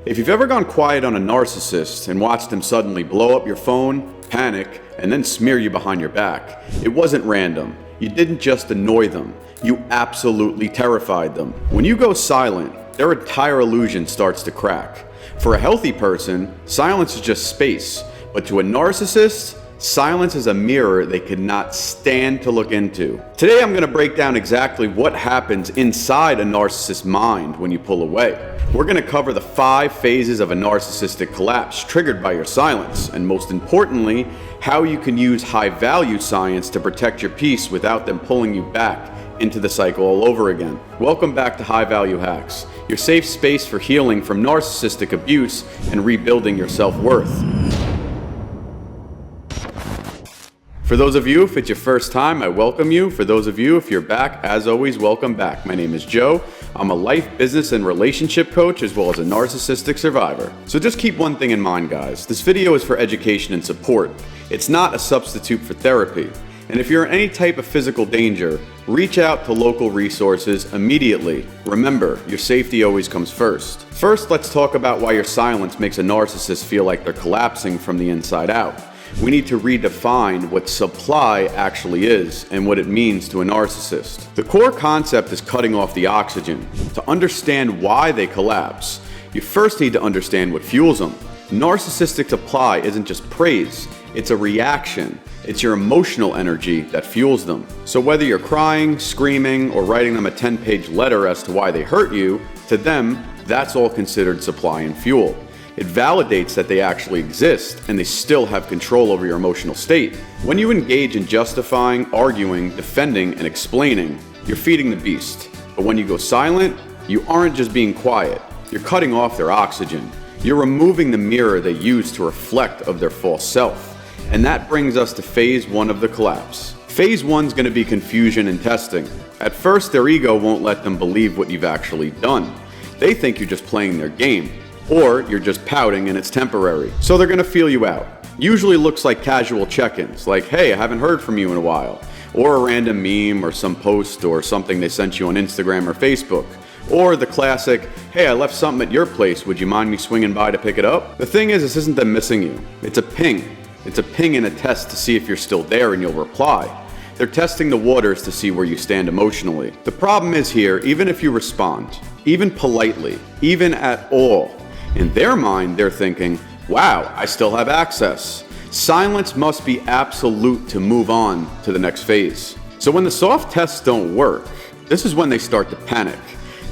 If you've ever gone quiet on a narcissist and watched them suddenly blow up your phone, panic, and then smear you behind your back, it wasn't random. You didn't just annoy them, you absolutely terrified them. When you go silent, their entire illusion starts to crack. For a healthy person, silence is just space, but to a narcissist, silence is a mirror they could not stand to look into. Today I'm going to break down exactly what happens inside a narcissist's mind when you pull away. We're going to cover the 5 phases of a narcissistic collapse triggered by your silence, and most importantly, how you can use high-value science to protect your peace without them pulling you back into the cycle all over again. Welcome back to High Value Hacks, your safe space for healing from narcissistic abuse and rebuilding your self-worth. For those of you, if it's your first time, I welcome you. For those of you, if you're back, as always, welcome back. My name is Joe. I'm a life, business, and relationship coach, as well as a narcissistic survivor. So just keep one thing in mind, guys. This video is for education and support. It's not a substitute for therapy. And if you're in any type of physical danger, reach out to local resources immediately. Remember, your safety always comes first. First, let's talk about why your silence makes a narcissist feel like they're collapsing from the inside out. We need to redefine what supply actually is and what it means to a narcissist. The core concept is cutting off the oxygen. To understand why they collapse, you first need to understand what fuels them. Narcissistic supply isn't just praise, it's a reaction. It's your emotional energy that fuels them. So whether you're crying, screaming, or writing them a 10-page letter as to why they hurt you, to them, that's all considered supply and fuel. It validates that they actually exist and they still have control over your emotional state. When you engage in justifying, arguing, defending, and explaining, you're feeding the beast. But when you go silent, you aren't just being quiet. You're cutting off their oxygen. You're removing the mirror they use to reflect of their false self. And that brings us to phase 1 of the collapse. Phase 1 is going to be confusion and testing. At first, their ego won't let them believe what you've actually done. They think you're just playing their game. Or you're just pouting and it's temporary. So they're gonna feel you out. Usually looks like casual check-ins, like, hey, I haven't heard from you in a while. Or a random meme or some post or something they sent you on Instagram or Facebook. Or the classic, hey, I left something at your place, would you mind me swinging by to pick it up? The thing is, this isn't them missing you. It's a ping. It's a ping and a test to see if you're still there and you'll reply. They're testing the waters to see where you stand emotionally. The problem is here, even if you respond, even politely, even at all, in their mind, they're thinking, wow, I still have access. Silence must be absolute to move on to the next phase. So when the soft tests don't work, this is when they start to panic.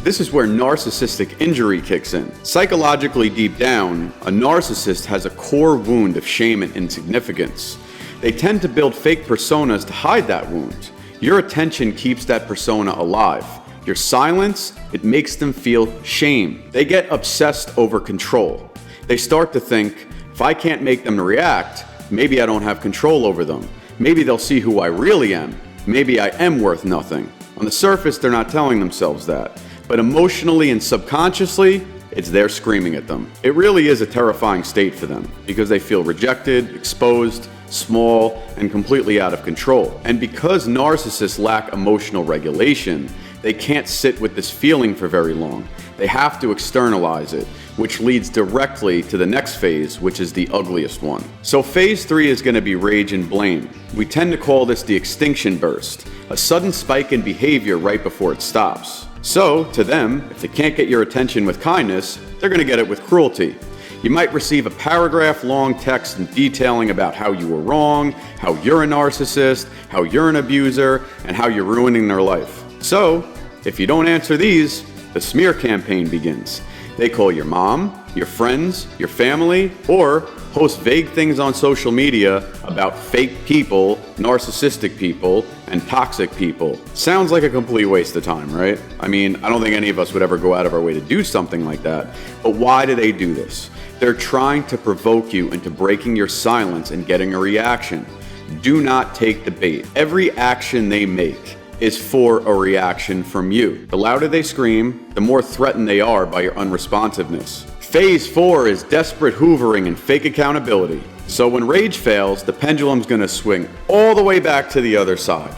This is where narcissistic injury kicks in. Psychologically deep down, a narcissist has a core wound of shame and insignificance. They tend to build fake personas to hide that wound. Your attention keeps that persona alive. Your silence, it makes them feel shame. They get obsessed over control. They start to think, if I can't make them react, maybe I don't have control over them. Maybe they'll see who I really am. Maybe I am worth nothing. On the surface, they're not telling themselves that. But emotionally and subconsciously, it's there screaming at them. It really is a terrifying state for them because they feel rejected, exposed, small, and completely out of control. And because narcissists lack emotional regulation, they can't sit with this feeling for very long. They have to externalize it, which leads directly to the next phase, which is the ugliest one. So phase 3 is going to be rage and blame. We tend to call this the extinction burst, a sudden spike in behavior right before it stops. So, to them, if they can't get your attention with kindness, they're going to get it with cruelty. You might receive a paragraph-long text detailing about how you were wrong, how you're a narcissist, how you're an abuser, and how you're ruining their life. So, if you don't answer these, the smear campaign begins. They call your mom, your friends, your family, or post vague things on social media about fake people, narcissistic people, and toxic people. Sounds like a complete waste of time, right? I mean, I don't think any of us would ever go out of our way to do something like that. But why do they do this? They're trying to provoke you into breaking your silence and getting a reaction. Do not take the bait. Every action they make is for a reaction from you. The louder they scream, the more threatened they are by your unresponsiveness. Phase 4 is desperate hoovering and fake accountability. So when rage fails, the pendulum's gonna swing all the way back to the other side.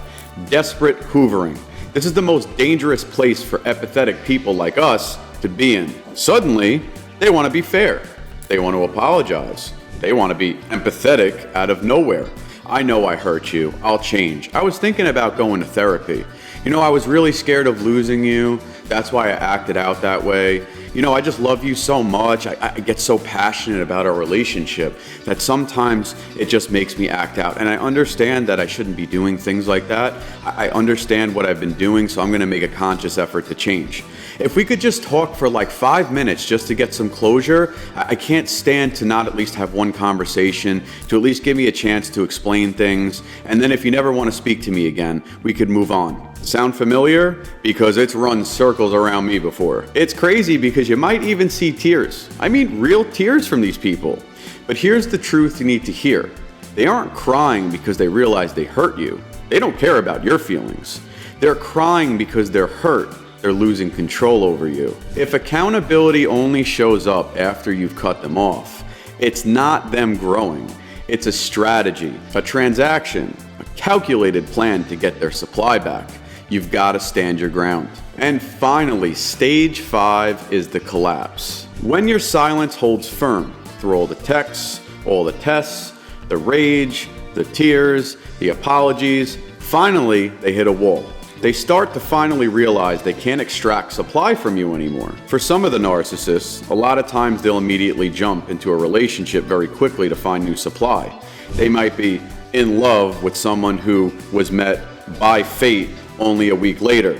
Desperate hoovering. This is the most dangerous place for empathetic people like us to be in. Suddenly, They want to be fair. They want to apologize. They want to be empathetic out of nowhere. I know I hurt you. I'll change. I was thinking about going to therapy. I was really scared of losing you. That's why I acted out that way. I just love you so much. I get so passionate about our relationship that sometimes it just makes me act out. And I understand that I shouldn't be doing things like that. I understand what I've been doing, so I'm going to make a conscious effort to change. If we could just talk for like 5 minutes just to get some closure, I can't stand to not at least have one conversation, to at least give me a chance to explain things. And then if you never want to speak to me again, we could move on. Sound familiar? Because it's run circles around me before. It's crazy because you might even see tears. I mean, real tears from these people. But here's the truth you need to hear. They aren't crying because they realize they hurt you. They don't care about your feelings. They're crying because they're hurt. They're losing control over you. If accountability only shows up after you've cut them off, it's not them growing. It's a strategy, a transaction, a calculated plan to get their supply back. You've got to stand your ground. And finally, stage 5 is the collapse. When your silence holds firm through all the texts, all the tests, the rage, the tears, the apologies, finally they hit a wall. They start to finally realize they can't extract supply from you anymore. For some of the narcissists, a lot of times they'll immediately jump into a relationship very quickly to find new supply. They might be in love with someone who was met by fate only a week later.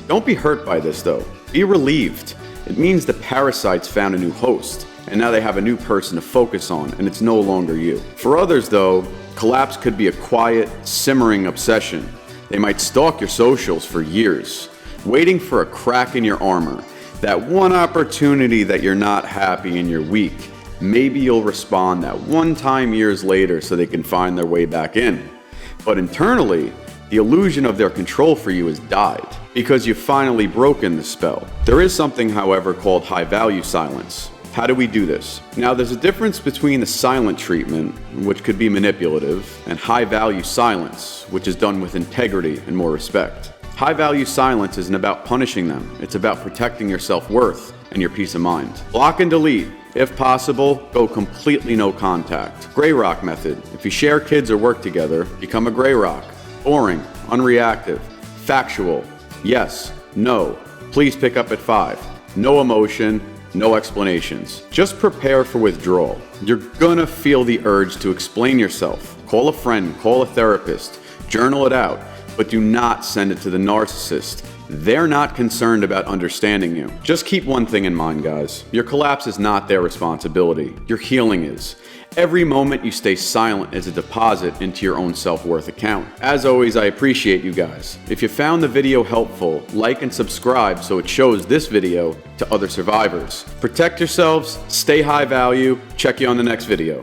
Don't be hurt by this though. Be relieved. It means the parasites found a new host, and now they have a new person to focus on, and it's no longer you. For others though, collapse could be a quiet, simmering obsession. They might stalk your socials for years, waiting for a crack in your armor, that one opportunity that you're not happy and you're weak. Maybe you'll respond that one time years later so they can find their way back in. But internally, the illusion of their control for you has died because you've finally broken the spell. There is something, however, called high-value silence. How do we do this? Now, there's a difference between the silent treatment, which could be manipulative, and high-value silence, which is done with integrity and more respect. High-value silence isn't about punishing them. It's about protecting your self-worth and your peace of mind. Block and delete. If possible, go completely no contact. Gray rock method. If you share kids or work together, become a gray rock. Boring, unreactive, factual, yes, no, please pick up at 5. No emotion, no explanations. Just prepare for withdrawal. You're gonna feel the urge to explain yourself. Call a friend, call a therapist, journal it out, but do not send it to the narcissist. They're not concerned about understanding you. Just keep one thing in mind, guys. Your collapse is not their responsibility. Your healing is. Every moment you stay silent is a deposit into your own self-worth account. As always, I appreciate you guys. If you found the video helpful, like and subscribe so it shows this video to other survivors. Protect yourselves, stay high value, check you on the next video.